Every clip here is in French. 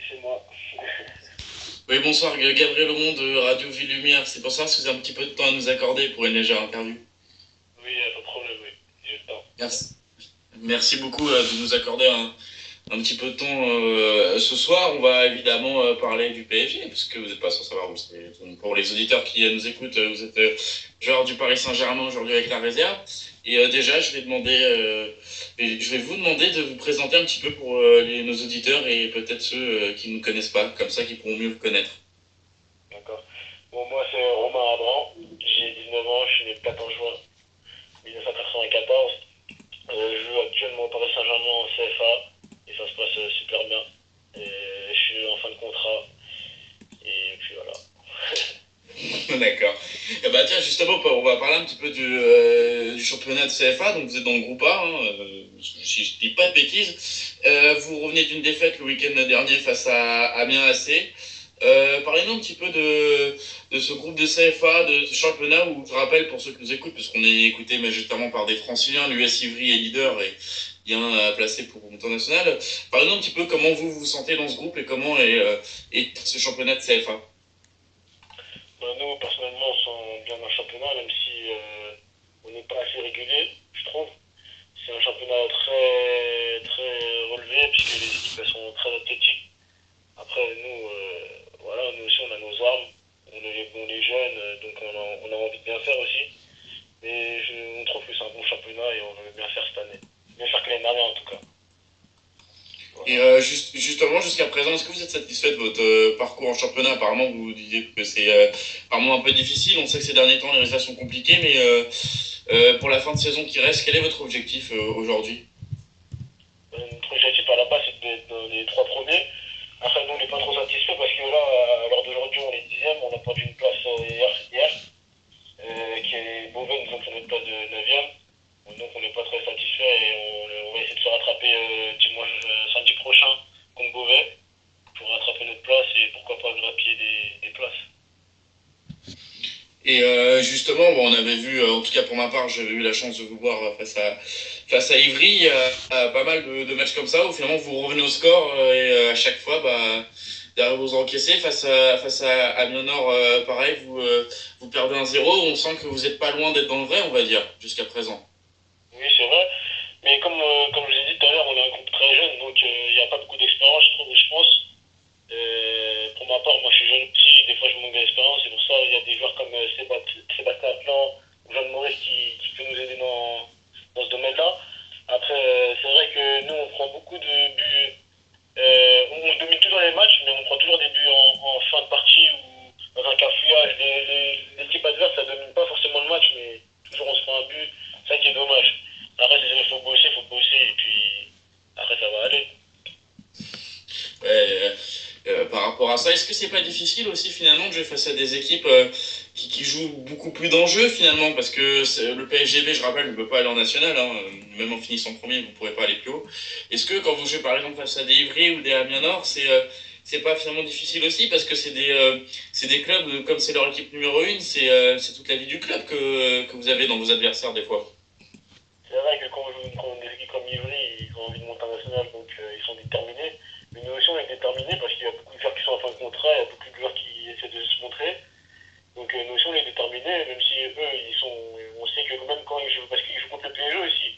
c'est moi. Oui, bonsoir, Gabriel Aumont de Radio Ville Lumière. C'est pour ça si vous avez un petit peu de temps à nous accorder pour une légère interview. Oui, pas de problème, oui. J'ai le temps. Merci. Merci beaucoup de nous accorder un petit peu de temps ce soir. On va évidemment parler du PSG, parce que vous n'êtes pas sans savoir. Pour les auditeurs qui nous écoutent, vous êtes joueur du Paris Saint-Germain aujourd'hui avec la réserve. Et déjà, je vais vous demander de vous présenter un petit peu pour nos auditeurs et peut-être ceux qui ne nous connaissent pas, comme ça, qui pourront mieux vous connaître. D'accord. Bon, moi, c'est Romain Abran. J'ai 19 ans, je suis né le 14 juin 1994. Je joue actuellement au Paris Saint-Germain en CFA et ça se passe super bien. Et je suis en fin de contrat. Et puis voilà. D'accord. Et bah tiens, justement, on va parler un petit peu du championnat de CFA. Donc vous êtes dans le groupe A, hein, si je dis pas de bêtises. Vous revenez d'une défaite le week-end dernier face à Amiens AC. Parlez-nous un petit peu de ce groupe de CFA, de ce championnat où, je rappelle pour ceux qui nous écoutent, parce qu'on est écouté majoritairement par des Franciliens, l'US Ivry est leader et bien placé pour le national. Parlez-nous un petit peu comment vous vous sentez dans ce groupe et comment est ce championnat de CFA. Bah, nous, personnellement, on se sent bien dans le championnat, même si on n'est pas assez régulier, je trouve. C'est un championnat très, très relevé, puisque les équipes elles sont très athlétiques. Après, nous, voilà, nous aussi, on a nos armes. On est jeunes, donc on a envie de bien faire aussi. Mais on trouve que c'est un bon championnat et on veut bien faire cette année. Bien faire que l'année dernière, en tout cas. Et Voilà. justement, jusqu'à présent, est-ce que vous êtes satisfait de votre parcours en championnat? Apparemment, vous disiez que c'est apparemment un peu difficile. On sait que ces derniers temps, les résultats sont compliqués, mais pour la fin de saison qui reste, quel est votre objectif aujourd'hui? Notre objectif à la base, c'est d'être dans les trois premiers. Après, nous, on n'est pas trop satisfait parce que là, à l'heure d'aujourd'hui, on est dixième. On a perdu une place hier qui est Beauvais, nous ont fait notre place de neuvième. Donc, on n'est pas très satisfait et on va essayer de se rattraper dimanche, samedi prochain contre Beauvais pour rattraper notre place et pourquoi pas grappiller des places. Et justement, bon, on avait vu, en tout cas pour ma part, j'avais eu la chance de vous voir face à Ivry, pas mal de matchs comme ça où finalement vous revenez au score et à chaque fois, derrière vous encaissez face à Amiens Nord, pareil, vous perdez un zéro. On sent que vous n'êtes pas loin d'être dans le vrai, on va dire, jusqu'à présent. Oui, c'est vrai. Mais comme je l'ai dit tout à l'heure, on est un groupe très jeune, donc il n'y a pas beaucoup d'expérience, je pense. Pour ma part, moi je suis jeune petit, des fois je manque d'expérience, c'est pour ça il y a des joueurs comme Sébastien Atlan ou Jean Maurice qui peut nous aider dans ce domaine-là. Après, c'est vrai que nous on prend beaucoup de buts, on domine toujours les matchs, mais on prend toujours des buts en fin de partie ou dans un cafouillage. L'équipe adverse, ça domine pas forcément le match, mais toujours on se prend un but, c'est ça qui est dommage. Après, il faut bosser, et puis après ça va aller. Par rapport à ça, est-ce que c'est pas difficile aussi finalement de jouer face à des équipes qui jouent beaucoup plus d'enjeux finalement? Parce que le PSGB, je rappelle, ne peut pas aller en national, hein, même en finissant premier, vous ne pourrez pas aller plus haut. Est-ce que quand vous jouez par exemple face à des Ivry ou des Amiens Nord, c'est pas finalement difficile aussi parce que c'est des clubs, comme c'est leur équipe numéro une, c'est toute la vie du club que vous avez dans vos adversaires des fois. C'est vrai que quand on joue contre des équipes comme Ivry, ils ont envie de monter en national, donc ils sont déterminés. Mais nous aussi, on est déterminés parce qu'il y a beaucoup de joueurs qui sont en fin de contrat, il y a beaucoup de joueurs qui essaient de se montrer. Donc nous aussi, on est déterminés, même si eux, on sait que même quand ils jouent, parce qu'ils jouent contre le PSG aussi.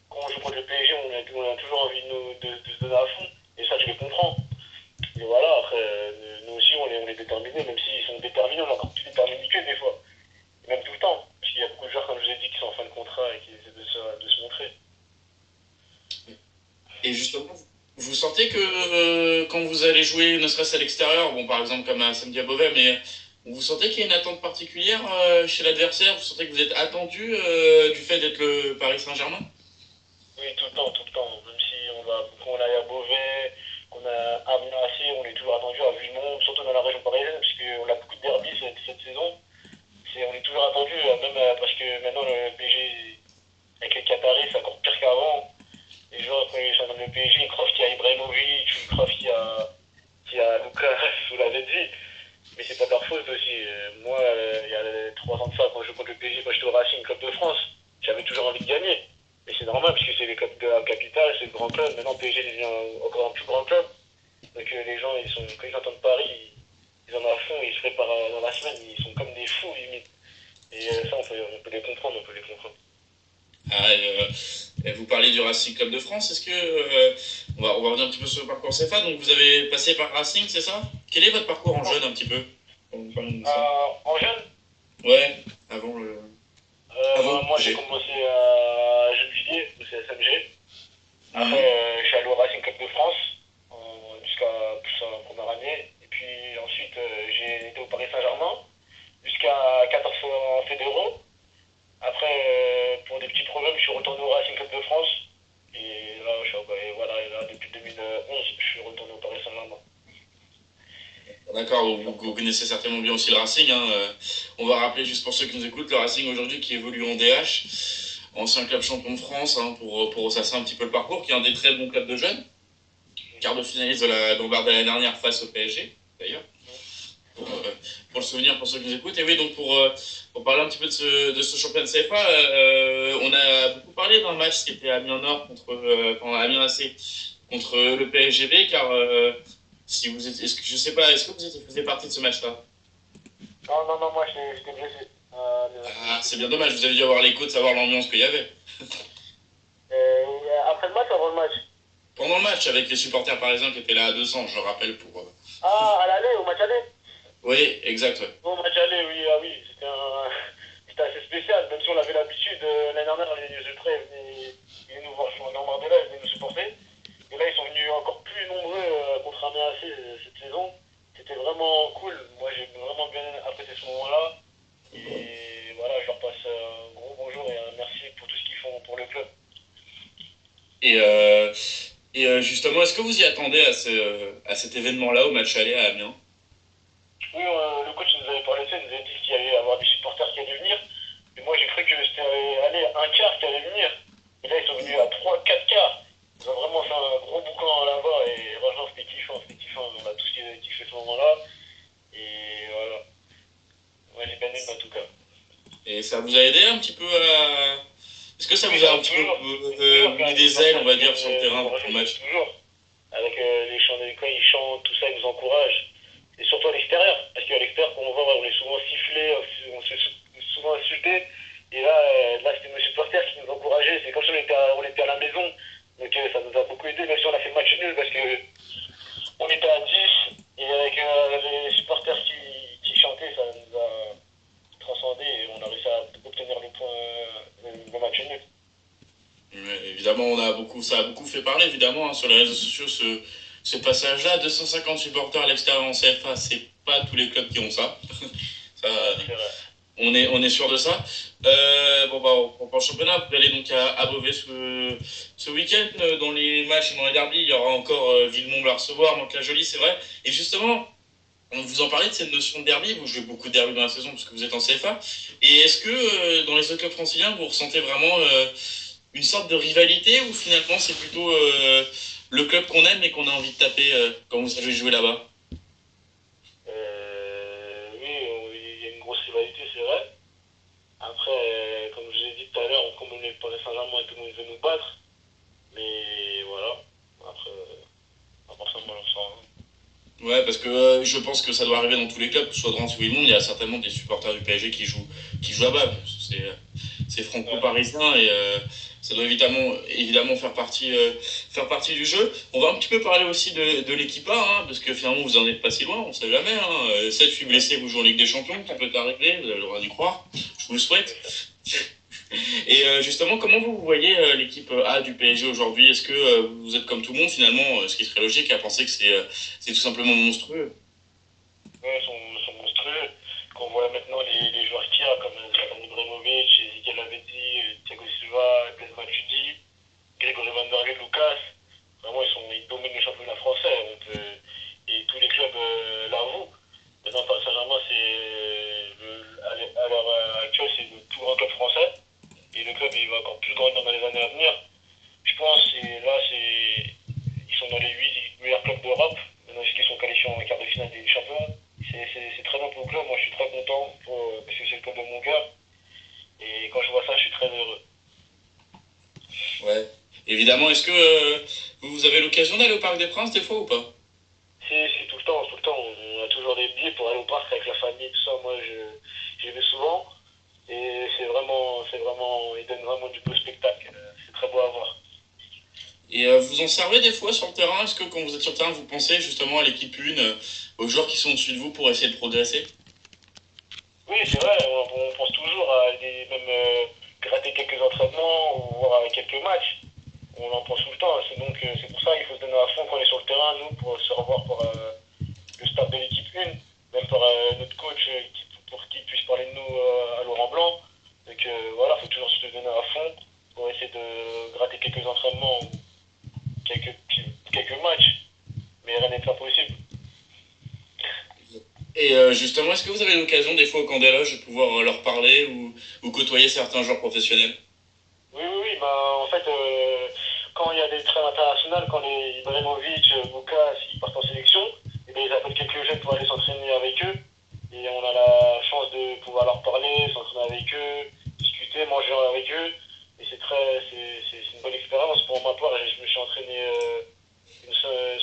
Quand on joue contre le PSG, on a toujours envie de se donner à fond. Et ça, je les comprends. Et voilà, après, nous aussi, on est déterminés, même s'ils sont déterminés, on est encore plus déterminés que des fois. Et même tout le temps. Parce qu'il y a beaucoup de joueurs, comme je vous ai dit, qui sont en fin de contrat et qui essaient de se montrer. Et justement, vous sentez que quand vous allez jouer, ne serait-ce à l'extérieur, bon par exemple comme un samedi à Beauvais, mais vous sentez qu'il y a une attente particulière chez l'adversaire? Vous sentez que vous êtes attendu du fait d'être le Paris Saint-Germain? Oui, tout le temps, tout le temps. Même si quand on aille à Beauvais, qu'on a Amiens AC, on est toujours attendu à Vimont, surtout dans la région parisienne, parce qu'on a beaucoup de derbies cette saison. On est toujours attendu, même parce que maintenant le PSG, avec les Qataris, c'est encore pire qu'avant. Les gens, quand ils sont dans le PSG, ils croient qu'il y a Ibrahimovic, ils croient qu'il y a Lucas, vous l'avez dit. Mais c'est pas leur faute aussi. Moi, il y a 3 ans de ça, quand je joue contre le PSG, quand j'étais au Racing Club de France, j'avais toujours envie de gagner. Mais c'est normal, parce que c'est les clubs de la capitale, c'est le grand club. Maintenant, PSG devient encore un plus grand club. Donc les gens, quand ils entendent Paris, ils en ont à fond, ils se préparent dans la semaine, ils sont comme des fous limite. Et ça, on peut les comprendre, on peut les comprendre. Ah, vous parlez du Racing Club de France. Est-ce que on va revenir un petit peu sur le parcours CFA. Donc vous avez passé par Racing, c'est ça? Quel est votre parcours en jeune un petit peu? On vous parle de ça. En jeune, Ouais, avant le. Avant moi le j'ai G. commencé à Juillet au CSMG. Après, Mhm. je suis allé au Racing Club de France jusqu'à plus en première année. Et puis ensuite, j'ai été au Paris Saint-Germain jusqu'à 14 en fédéraux. Après, pour des petits problèmes, je suis retourné au Racing Club de France. Et là, et voilà, et là, depuis 2011, je suis retourné au Paris Saint-Germain. D'accord, vous connaissez certainement bien aussi le Racing, hein. On va rappeler juste pour ceux qui nous écoutent, le Racing aujourd'hui qui évolue en DH, ancien club champion de France, hein, pour ressasser un petit peu le parcours, qui est un des très bons clubs de jeunes. Quart de finaliste de la Bombarde l'année dernière face au PSG, d'ailleurs. Pour le souvenir pour ceux qui nous écoutent. Et oui, donc pour parler un petit peu de ce championnat de CFA, on a beaucoup parlé d'un match qui était à Amiens Nord contre Amiens AC contre le PSGB, car si vous êtes, je sais pas, est-ce que vous faisiez partie de ce match-là? Non, non, non, moi j'étais blessé. Ah, c'est bien dommage, vous avez dû avoir l'écho de savoir l'ambiance qu'il y avait. Après le match, avant le match. Pendant le match, avec les supporters parisiens qui étaient là à 200, je le rappelle pour. Ah, à l'aller, au match aller. Oui, exact, ouais. Au match aller, oui, ah oui, c'était assez spécial, même si on avait l'habitude. L'année dernière, les Ultras venaient nous voir jouer en Normandie-là, ils venaient nous supporter. Et là, ils sont venus encore plus nombreux contre Amiens AC cette saison. C'était vraiment cool. Moi, j'ai vraiment bien apprécié ce moment-là. Et voilà, je leur passe un gros bonjour et un merci pour tout ce qu'ils font pour le club. Et, euh, justement, est-ce que vous y attendez à cet événement-là, au match aller à Amiens? Oui, le coach nous avait parlé de ça, il nous avait dit qu'il y allait y avoir des supporters qui allaient venir. Et moi, j'ai cru que c'était aller un quart qui allait venir. Et là, ils sont venus à 3, 4 quarts. Ils ont vraiment fait un gros boucan là-bas. Et franchement, c'était kiffant, c'était kiffant. On a tous kiffé ce moment-là. Et voilà. Moi, j'ai bien aimé en tout cas. Et ça vous a aidé un petit peu à. Est-ce que ça Oui, vous a ça un aide petit peu toujours. Ça aide toujours quand mis même, les des ailes, on supporters va qui dire, viennent sur le terrain nous pour le rejoindre, ça match? aide toujours. Avec les chants, quand ils chantent, tout ça, ils nous encouragent. Et surtout à l'extérieur. Parce qu'à l'extérieur, quand on va, on est souvent sifflé, on se fait souvent insulté. Et là, c'était nos supporters qui nous encourageaient. C'est comme si on était à la maison. Donc ça nous a beaucoup aidé, même si on a fait match nul, parce que on était à 10. Et avec les supporters qui chantaient, ça nous a transcendé. Et on a réussi à obtenir le point, le match nul. Ouais, évidemment, ça a beaucoup fait parler, évidemment, hein, sur les réseaux sociaux, ce passage-là. 250 supporters à l'extérieur en CFA, c'est pas tous les clubs qui ont ça. Ça, Ouais, c'est vrai. on est sûr de ça. Bon, bah, pour le championnat, vous allez donc à Beauvais ce week-end. Dans les matchs et dans les derbies, il y aura encore Villemont à recevoir, Mantes-la-Jolie, c'est vrai. Et justement, on vous en parlait de cette notion de derby. Vous jouez beaucoup de derby dans la saison parce que vous êtes en CFA. Et est-ce que dans les autres clubs franciliens, vous ressentez vraiment une sorte de rivalité ou finalement c'est plutôt le club qu'on aime et qu'on a envie de taper quand vous allez jouer là-bas? Oui, il y a une grosse rivalité, c'est vrai. Après, comme je l'ai dit tout à l'heure, comme on est Paris Saint-Germain et tout le monde veut nous battre. Mais voilà. Après, à part ça, moi, je sens rien. Ouais, parce que je pense que ça doit arriver dans tous les clubs, que ce soit de Reims ou Villemont, il y a certainement des supporters du PSG qui jouent là-bas. C'est Ouais. franco-parisien et ça doit évidemment faire partie du jeu. On va un petit peu parler aussi de l'équipe A, hein, parce que finalement vous en êtes pas si loin, on sait jamais. Hein. 7-8 blessés, vous jouez en Ligue des Champions, ça peut arriver, vous avez le droit d'y croire, je vous le souhaite. C'est ça. Et justement, comment vous voyez l'équipe A du PSG aujourd'hui? Est-ce que vous êtes comme tout le monde finalement, ce qui serait logique, à penser que c'est tout simplement monstrueux? Ouais, ils sont monstrueux. Quand on voit maintenant les joueurs qu'il y a, comme Zlatan Ibrahimovic, Ezekiel Lavezzi, Thiago Silva, Blaise Matuidi, Grégory Van der Leyen, Lucas, vraiment, ils dominent le championnat français. Et tous les clubs l'avouent. Maintenant, Paris Saint-Germain, à l'heure actuelle, c'est le plus grand club français. Et le club, il va encore plus grandir dans les années à venir. Je pense, ils sont dans les 8 meilleurs clubs d'Europe. Maintenant, ils sont qualifiés en quart de finale des champions. C'est très bon pour le club. Moi, je suis très content parce que c'est le club de mon cœur. Et quand je vois ça, je suis très heureux. Ouais. Évidemment, est-ce que vous avez l'occasion d'aller au Parc des Princes des fois ou pas? C'est tout j'y vais souvent. Et ils donnent vraiment du beau spectacle. C'est très beau à voir. Et vous en servez des fois sur le terrain? Est-ce que quand vous êtes sur le terrain, vous pensez justement à l'équipe 1, aux joueurs qui sont au-dessus de vous pour essayer de progresser? Oui, c'est vrai, on pense toujours à même gratter quelques entraînements ou voir quelques matchs. On en pense tout le temps. C'est pour ça qu'il faut se donner à fond quand on est sur le terrain, nous, pour se revoir pour le staff de l'équipe 1, même pour notre coach pour qu'il puisse parler de nous à Laurent Blanc. Donc voilà, il faut toujours se donner à fond pour essayer de gratter quelques entraînements ou quelques matchs. Mais rien n'est impossible. Et justement, est-ce que vous avez l'occasion des fois au camp des loges de pouvoir leur parler ou côtoyer certains joueurs professionnels? Oui. Bah, en fait, quand il y a des trêves internationales, quand les Ibrahimovic, Lucas, ils partent en sélection, et bien, ils appellent quelques jeunes pour aller s'entraîner avec eux. Et on a la chance de pouvoir leur parler, s'entraîner avec eux, discuter, manger avec eux. Et c'est une bonne expérience. Pour ma part, je me suis entraîné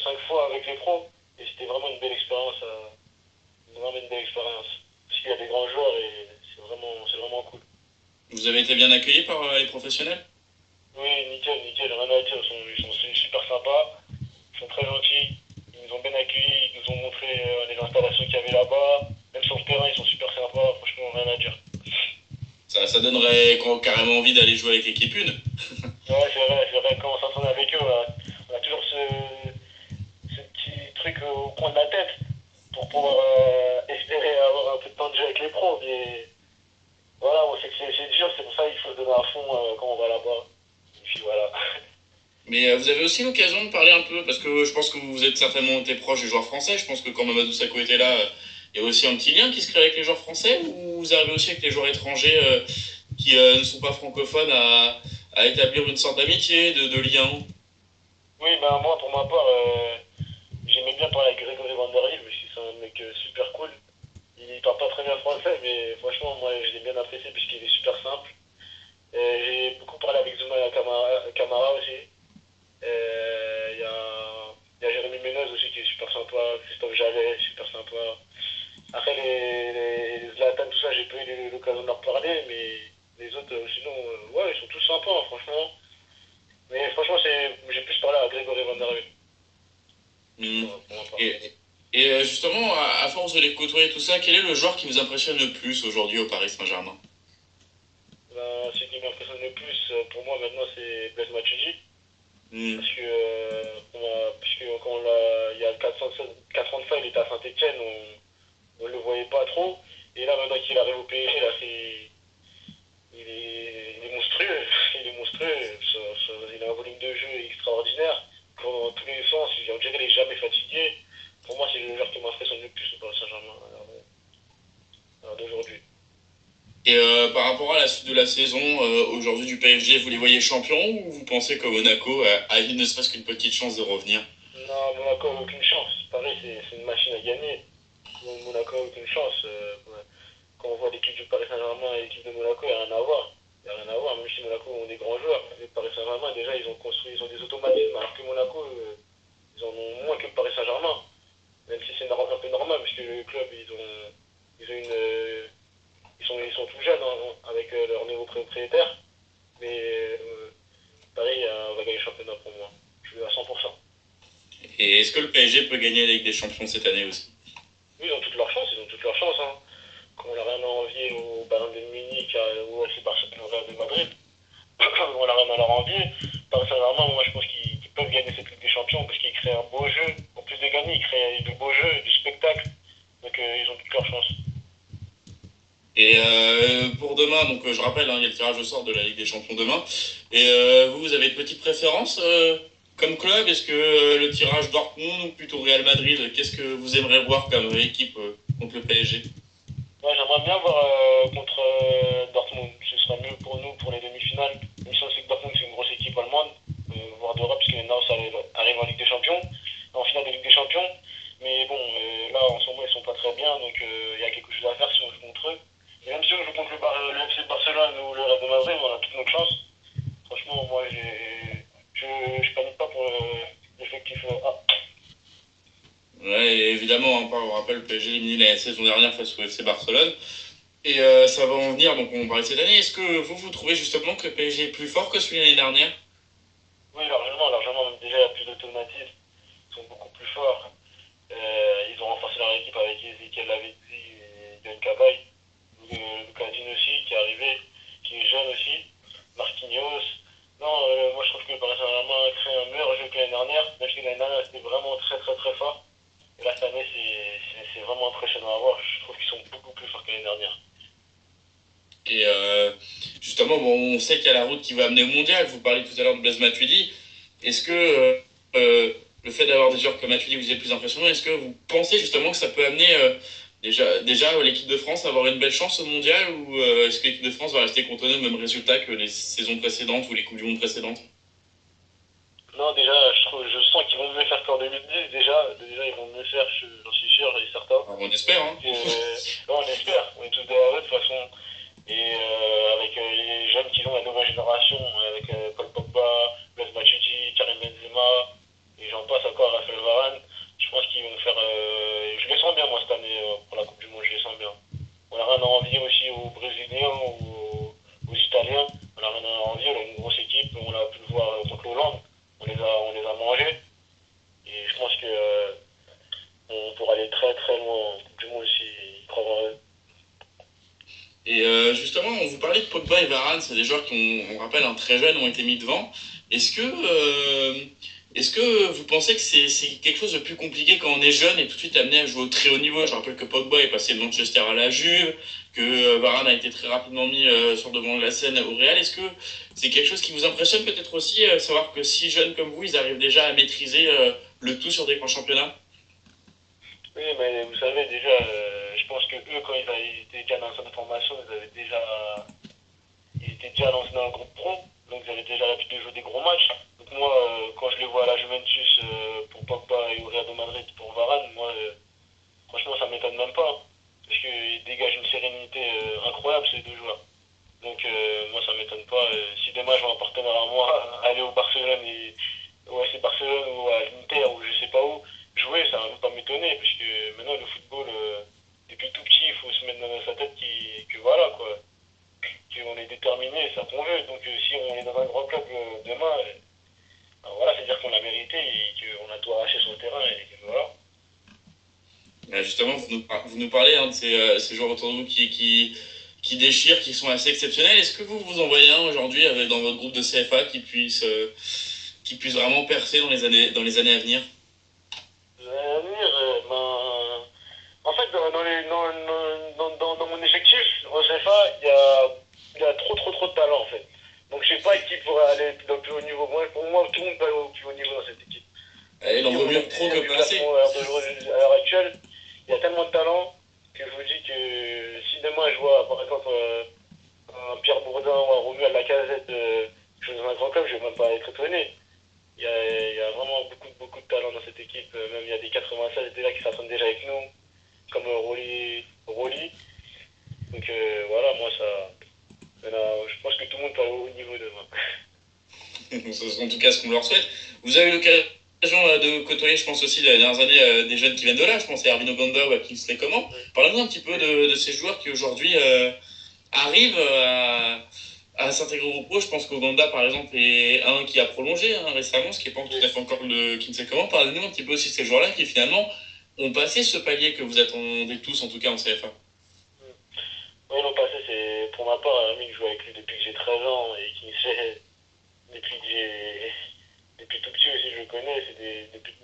5 fois avec les pros. Et c'était vraiment une belle expérience. Vraiment une belle expérience. Parce qu'il y a des grands joueurs et c'est vraiment cool. Vous avez été bien accueillis par les professionnels? Oui, nickel, rien à dire. Ils sont super sympas, ils sont très gentils. Ils nous ont bien accueillis, ils nous ont montré les installations qu'il y avait là-bas. Même sur le terrain, ils sont super sympas. Franchement, rien à dire. Ça donnerait carrément envie d'aller jouer avec l'équipe 1. Ouais, c'est vrai. Quand on s'entraîne avec eux, on a toujours ce petit truc au coin de la tête pour pouvoir espérer avoir un peu de temps de jeu avec les pros. Mais voilà, on sait que c'est dur, c'est pour ça qu'il faut se donner à fond quand on va là-bas. Et puis voilà. Mais vous avez aussi l'occasion de parler un peu, parce que je pense que vous êtes certainement été proche des joueurs français. Je pense que quand Mamadou Sakho était là, il y a aussi un petit lien qui se crée avec les joueurs français, ou vous arrivez aussi avec les joueurs étrangers qui ne sont pas francophones à établir une sorte d'amitié, de lien? Oui, ben moi, pour ma part, j'aimais bien parler avec Grégory Van der Riel, parce que c'est un mec super cool. Il parle pas très bien français, mais franchement, moi, je l'ai bien apprécié, puisqu'il est super simple. J'ai beaucoup parlé avec Zouma Kamara aussi. Il y a Jérémy Ménez aussi qui est super sympa, Christophe Jallet, super sympa. Après, les Zlatan, tout ça, j'ai pas eu l'occasion de leur parler, mais les autres, sinon, ouais, ils sont tous sympas, hein, franchement. Mais franchement, j'ai plus parlé à Grégory Van der Riel. Hmm. Pour ma part. Et, et justement, à force de les côtoyer, tout ça, quel est le joueur qui vous impressionne le plus aujourd'hui au Paris Saint-Germain? Ben, ce qui m'impressionne le plus pour moi maintenant, c'est Blaise Matuidi. Hmm. Parce que quand il y a 4 ans de ça, il était à Saint-Etienne, on ne le voyait pas trop. Et là, maintenant qu'il arrive au PSG, là, il est monstrueux. Il est monstrueux. Il a un volume de jeu extraordinaire. Dans tous les sens, on dirait qu'il n'est jamais fatigué. Pour moi, c'est le joueur qui m'impressionne le plus au Paris Saint-Germain d'aujourd'hui. Et par rapport à la suite de la saison aujourd'hui du PSG, vous les voyez champions ou vous pensez que Monaco a ne serait-ce qu'une petite chance de revenir? Non, Monaco n'a aucune chance. Paris, c'est une machine à gagner. Monaco n'a aucune chance. Quand on voit l'équipe du Paris Saint-Germain et l'équipe de Monaco, il n'y a rien à voir. Il n'y a rien à voir, même si Monaco ont des grands joueurs. Le Paris Saint-Germain, déjà, ils ont des automatismes, alors que Monaco, ils en ont moins que le Paris Saint-Germain. Même si c'est un peu normal, parce que le club, ils ont ils sont tout jeunes hein, avec leur nouveau propriétaire. Mais Paris va gagner le championnat pour moi. Je suis à 100%. Et est-ce que le PSG peut gagner la Ligue des Champions cette année aussi? Oui, ils ont toutes leurs chances, ils ont toutes leurs chances. Hein. Comme on n'a rien à envier au Bayern de Munich ou aussi Barcelone au Real de Madrid, on n'a rien à leur envier. Paris Saint-Germain, moi je pense qu'ils peuvent gagner cette Ligue des Champions parce qu'ils créent un beau jeu. En plus de gagner, ils créent de beaux jeux, du spectacle. Donc ils ont toutes leurs chances. Et pour demain, donc je rappelle, hein, il y a le tirage au sort de la Ligue des Champions demain. Et vous avez une petite préférence comme club? Est-ce que le tirage Dortmund ou plutôt Real Madrid? Qu'est-ce que vous aimeriez voir comme équipe contre le PSG? Ouais, j'aimerais bien voir contre Dortmund. Ce serait mieux pour nous pour les demi-finales. Même si on sait que Dortmund c'est une grosse équipe allemande, voire d'Europe, parce que maintenant ça arrive en Ligue des Champions, en finale de Ligue des Champions. Mais bon, là en ce moment ils sont pas très bien, donc il y a quelque chose à faire si on joue contre eux. Et même si on joue contre le FC Barcelone ou le Real de Madrid, on a toutes nos chances. Franchement, moi je panique pas pour l'effectif A. Ouais, évidemment, hein, on rappelle le PSG éliminé la saison dernière face au FC Barcelone. Et ça va en venir, donc on parlait cette année. Est-ce que vous trouvez justement que le PSG est plus fort que celui de l'année dernière? Oui, largement, largement. Déjà, il y a plus d'automatisme. Ils sont beaucoup plus forts. Ils ont renforcé leur équipe avec Ezekiel Lavezzi et Yohan Cabaye. Lucas Digne aussi, qui est arrivé, qui est jeune aussi. Marquinhos. Non, moi je trouve que le Paris Saint-Germain a créé un meilleur jeu que l'année dernière. Même si l'année dernière c'était vraiment très très très fort. Et là, cette année, c'est vraiment impressionnant à voir. Je trouve qu'ils sont beaucoup plus forts que l'année dernière. Et justement, bon, on sait qu'il y a la route qui va amener au mondial. Vous parliez tout à l'heure de Blaise Matuidi. Est-ce que le fait d'avoir des joueurs comme Matuidi vous est plus impressionnant? Est-ce que vous pensez justement que ça peut amener déjà l'équipe de France à avoir une belle chance au mondial ou est-ce que l'équipe de France va rester cantonnée au même résultat que les saisons précédentes ou les Coupes du Monde précédentes? Non, déjà, je sens qu'ils vont mieux faire qu'en 2010. Déjà, ils vont mieux faire, j'en suis sûr et certain. Alors, on espère, hein. Non, on espère. On est tous derrière eux de toute façon. Et avec les jeunes qui ont la nouvelle génération, avec Paul Pogba, Blaise Matuidi, Karim Benzema, et j'en passe encore, Raphaël Varane, je pense qu'ils vont faire. Je les sens bien, moi, cette année, pour la Coupe du Monde, je les sens bien. On n'a rien à envier aussi aux Brésiliens ou aux Italiens. On n'a rien à envier, on a une grosse équipe, on a pu le voir contre l'Hollande, on les a mangés. Et je pense que on pourra aller très très loin en Coupe du Monde s'ils croient en eux. Et justement, on vous parlait de Pogba et Varane, c'est des joueurs qui, on rappelle, très jeunes, ont été mis devant. Est-ce que, est-ce que vous pensez que c'est quelque chose de plus compliqué quand on est jeune et tout de suite amené à jouer au très haut niveau? Je rappelle que Pogba est passé de Manchester à la Juve, que Varane a été très rapidement mis sur le devant de la scène au Real. Est-ce que c'est quelque chose qui vous impressionne peut-être aussi, savoir que si jeunes comme vous, ils arrivent déjà à maîtriser le tout sur des grands championnats? Oui, mais vous savez, déjà, je pense que eux, quand ils étaient déjà dans le centre de formation, ils étaient déjà dans le groupe pro, donc ils avaient déjà l'habitude de jouer des gros matchs. Donc moi, quand je les vois à la Juventus pour Pogba et au Real de Madrid pour Varane, moi, franchement, ça m'étonne même pas. Parce qu'ils dégagent une sérénité incroyable, ces deux joueurs. Donc moi, ça m'étonne pas. Si demain, je vois un partenaire à moi aller au Barcelone, ouais, c'est Barcelone ou à l'Inter ou je sais pas où, jouer, ça va même pas m'étonner. Parce que maintenant, le football, depuis tout petit, il faut se mettre dans sa tête que voilà, quoi. Qu'on est déterminé, c'est ça qu'on veut. Donc si on est dans un grand club demain, alors voilà, c'est-à-dire qu'on l'a mérité et qu'on a tout arraché sur le terrain et que voilà. Justement, vous nous parlez de ces joueurs autour de vous qui déchirent, qui sont assez exceptionnels. Est-ce que vous en voyez un aujourd'hui dans votre groupe de CFA qui puisse vraiment percer dans les années à venir? L'avenir, en fait, dans mon effectif, au CFA, il y a trop, trop, trop de talent, en fait. Donc, je sais pas qui pourrait aller dans le plus haut niveau. Pour moi, tout le monde peut aller au plus haut niveau dans cette équipe. Il en vaut mieux trop que pas assez. À l'heure actuelle, il y a tellement de talent que je vous dis que si demain je vois, par exemple, un Pierre Bourdin ou un Romuald Lacazette jouer dans un grand club, je vais même pas être étonné. Il y a vraiment beaucoup, beaucoup de talent dans cette équipe. Même il y a des 96 déjà qui s'entraînent déjà avec nous, comme Rolly. Donc voilà, moi ça. Je pense que tout le monde peut aller au haut niveau demain. En tout cas, ce qu'on leur souhaite. Vous avez eu l'occasion de côtoyer, je pense aussi, les dernières années, des jeunes qui viennent de là. Je pense à Erwin Oganda ou à Kingsley Coman. Parlez-nous un petit peu de ces joueurs qui aujourd'hui arrivent à s'intégrer au groupe pro. Je pense qu'Oganda, par exemple, est un qui a prolongé récemment, ce qui n'est pas tout à fait encore le Kingsley Coman. Parlez-nous un petit peu aussi de ces joueurs-là qui finalement ont passé ce palier que vous attendez tous, en tout cas en CFA. Oui, l'an passé, c'est pour ma part, Erwin, je joue avec lui depuis que j'ai 13 ans et Kingsley, depuis tout petit aussi, je le connais. Depuis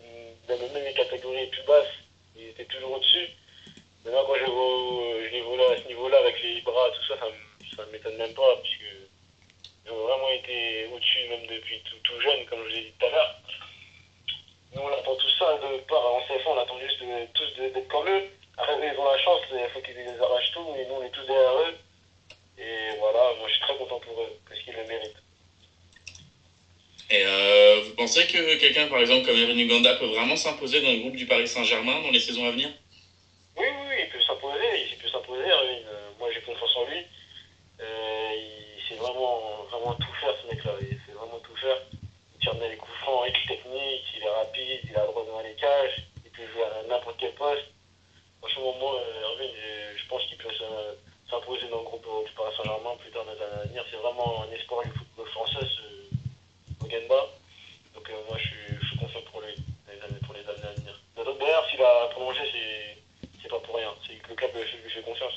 même les catégories plus basses, il était toujours au-dessus. Maintenant, quand je les vois à ce niveau-là, avec les bras, tout ça, ça m'étonne même pas, puisque ils ont vraiment été au-dessus, même depuis tout jeune, comme je l'ai dit tout à l'heure. Nous, on attend tout ça de part en CFA, on attend juste tous d'être comme eux. Après, ils ont la chance, il faut qu'ils les arrachent tout, mais nous, on est tous derrière eux. Et voilà, moi, je suis très content pour eux, parce qu'ils le méritent. Et vous pensez que quelqu'un, par exemple, comme Erwin Uganda peut vraiment s'imposer dans le groupe du Paris Saint-Germain dans les saisons à venir? Oui, oui, oui, il peut s'imposer, Erwin. Moi, j'ai confiance en lui. Il sait vraiment, vraiment tout faire, ce mec-là. Il sait vraiment tout faire. Il tire bien les coups francs, il est technique, il est rapide, il a droit devant les cages. peut jouer à n'importe quel poste. Franchement, moi, Irving, je pense qu'il peut s'imposer dans le groupe du Paris Saint-Germain plus tard dans les années à venir. C'est vraiment un espoir du football français, ce Mogenba. Donc moi, je suis confiant pour lui pour les années à venir. D'ailleurs, s'il a prolongé, c'est pas pour rien. C'est que le club lui fait confiance.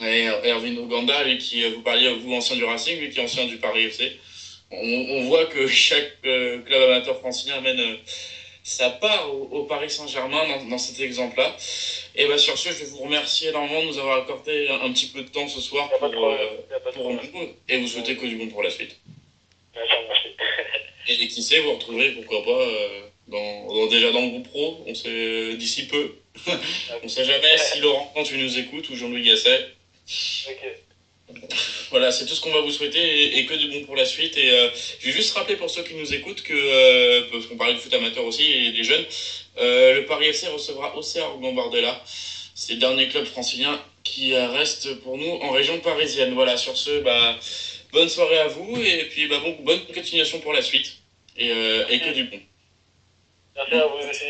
Et Erwin Oganda, lui qui vous parliez, vous ancien du Racing, lui qui est ancien du Paris FC. On voit que chaque club amateur francilien amène sa part au Paris Saint-Germain dans cet exemple-là. Et bah sur ce, je vais vous remercier énormément de nous avoir accordé un petit peu de temps ce soir pour nous et vous souhaiter que du bon pour la suite. Et qui sait, vous retrouverez pourquoi pas déjà dans le groupe pro, on sait d'ici peu. On sait jamais si Laurent, quand tu nous écoutes, ou Jean-Louis Gasset. Ok. Voilà, c'est tout ce qu'on va vous souhaiter et que du bon pour la suite. Et je vais juste rappeler pour ceux qui nous écoutent que, parce qu'on parlait de foot amateur aussi et des jeunes, le Paris FC recevra Auxerre Gambardella. C'est le dernier club francilien qui reste pour nous en région parisienne. Voilà, sur ce, bonne soirée à vous et puis bonne continuation pour la suite et que du bon. Merci à vous aussi.